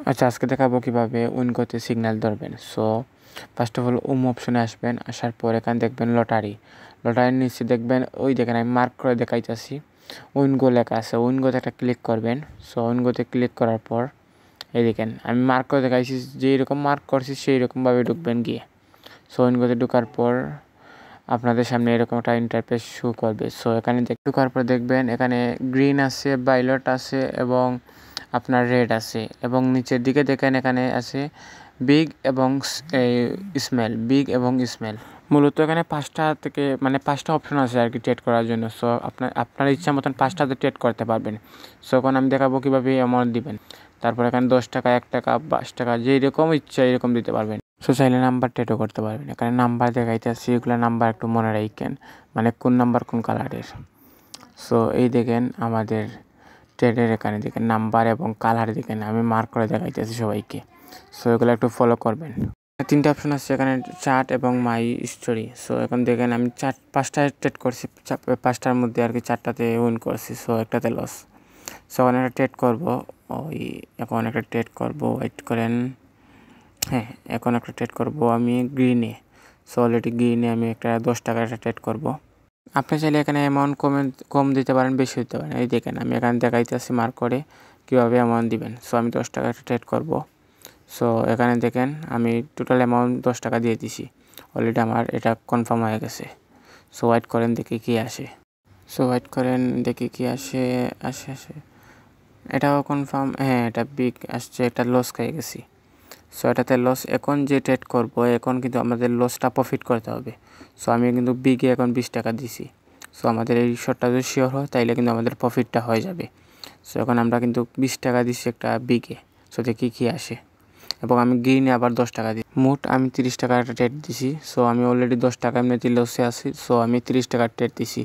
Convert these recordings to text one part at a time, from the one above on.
আচ্ছা, আজকে দেখাবো কীভাবে উইনগোতে সিগন্যাল ধরবেন। সো ফার্স্ট অফ অল অপশনে আসবেন। আসার পর এখানে দেখবেন লটারির নিচে দেখবেন ওই দেখেন আমি মার্ক করে দেখাইতেছি উইনগো লেখা আছে। উইনগোতে একটা ক্লিক করবেন। সো উইনগোতে ক্লিক করার পর এই দেখেন আমি মার্ক করে দেখাইছি, যেই রকম মার্ক করছি সেই রকমভাবে ঢুকবেন গিয়ে। সো উইনগোতে ঢোকার পর আপনাদের সামনে এরকম একটা ইন্টারফেস শো করবে। সো এখানে ঢোকার পর দেখবেন এখানে গ্রিন আছে, ভায়োলেট আছে এবং আপনার রেড আছে, এবং নিচের দিকে দেখেন এখানে আছে বিগ এবং স্মেল। মূলত এখানে 5টা থেকে 5টা অপশন আছে আর কি ট্রেড করার জন্য। সো আপনার ইচ্ছা মতন 5টাতে ট্রেড করতে পারবেন। সো এখন আমি দেখাবো কীভাবে অ্যামাউন্ট দিবেন। তারপর এখানে 10 টাকা, 1 টাকা, 5 টাকা যেই রকম ইচ্ছা এরকম দিতে পারবেন। সো চাইলে নাম্বার ট্রেডও করতে পারবেন। এখানে নাম্বার দেখাইতেছি, এগুলো নাম্বার একটু মনে রাখেন, কোন নাম্বার কোন কালারের। সো এই দেখেন আমাদের ট্রেডের এখানে দেখেন নাম্বার এবং কালার দেখেন আমি মার্ক করে দেখাইতেছি সবাইকে। সো এগুলো একটু ফলো করবেন। 3টা অপশন আছে এখানে, চার্ট এবং মাই স্টোরি। সো এখন দেখেন আমি 5টা ট্রেড করছি, 5টার মধ্যে আর কি 4টাতে উইন করছি। সো একটাতে লস। সো এখন একটা ট্রেড করবো, ওয়েট করেন। হ্যাঁ, এখন একটা ট্রেড করবো আমি গ্রিনে। সো অলরেডি গ্রিনে আমি একটা 10 টাকার একটা ট্রেড করবো। আপনি চাইলে এখানে অ্যামাউন্ট কম দিতে পারেন, বেশি দিতে পারেন। এই দেখেন আমি এখানে দেখাইতেছি মার্ক করে কীভাবে অ্যামাউন্ট দিবেন। সো আমি 10 টাকা একটা ট্রেড করবো। সো এখানে দেখেন আমি টোটাল অ্যামাউন্ট 10 টাকা দিয়ে দিছি। অলরেডি আমার এটা কনফার্ম হয়ে গেছে। সো ওয়েট করেন দেখি কী আসে। আসে এটাও কনফার্ম। হ্যাঁ, এটা বিগ আসছে, এটা লস খেয়ে গেছি। সো এটাতে লস। এখন যে ট্রেড করবো এখন কিন্তু আমাদের লসটা প্রফিট করতে হবে। সো আমি কিন্তু বিগে এখন 20 টাকা দিছি। সো আমাদের এই শর্টটা যদি শিওর হয় তাইলে কিন্তু আমাদের প্রফিটটা হয়ে যাবে। সো এখন আমরা কিন্তু 20 টাকা দিচ্ছি একটা বিগে। সো দেখি কী আসে। এবং আমি গ্রিনে আবার 10 টাকা দিই। মোট আমি 30 টাকার একটা ট্রেড দিছি। সো আমি অলরেডি 10 টাকা এমনিতে লসে আছি। সো আমি 30 টাকার ট্রেড দিছি।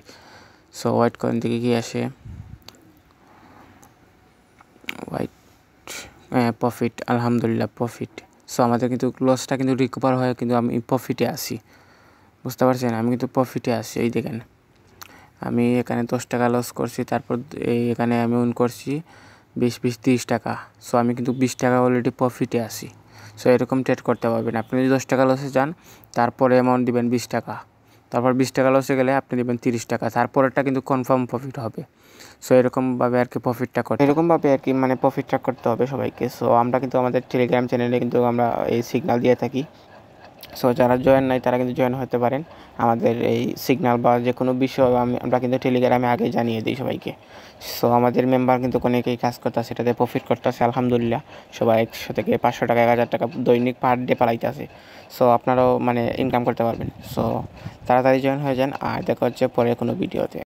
সো ওয়েট করেন দেখি কী আসে। প্রফিট, আলহামদুলিল্লাহ প্রফিট। সো আমাদের কিন্তু লসটা কিন্তু রিকভার হয়, কিন্তু আমি প্রফিটে আসি। বুঝতে পারছেন, আমি কিন্তু প্রফিটে আসি। এই দেখেন আমি এখানে 10 টাকা লস করছি, তারপর এখানে আমি উইন করছি 20 টাকা। সো আমি কিন্তু 20 টাকা অলরেডি প্রফিটে আসি। সো এরকম ট্রেড করতে পারবেন। আপনি যদি 10 টাকা লসে যান তারপরে অ্যামাউন্ট দিবেন 20 টাকা, তারপর 20 টাকা লসে গেলে আপনি দিবেন 30 টাকা, তারপরেরটা কিন্তু কনফার্ম প্রফিট হবে। সো এরকমভাবে আর কি প্রফিটটা করতে হবে সবাইকে। সো আমরা কিন্তু আমাদের টেলিগ্রাম চ্যানেলে কিন্তু আমরা এই সিগন্যাল দিয়ে থাকি। সো যারা জয়েন নাই তারা কিন্তু জয়েন হতে পারেন। আমাদের এই সিগন্যাল বা যে কোনো বিষয় আমরা কিন্তু টেলিগ্রামে আগে জানিয়ে দিই সবাইকে। সো আমাদের মেম্বার কিন্তু অনেকেই কাজ করতেছে, সেটাতে প্রফিট করতেছে আলহামদুলিল্লাহ। সবাই 100 থেকে 500 টাকা, 1000 টাকা দৈনিক পার ডে পালাইতেছে। সো আপনারাও ইনকাম করতে পারবেন। সো তাড়াতাড়ি জয়েন হয়ে যান, আর দেখা হচ্ছে পরে কোনো ভিডিওতে।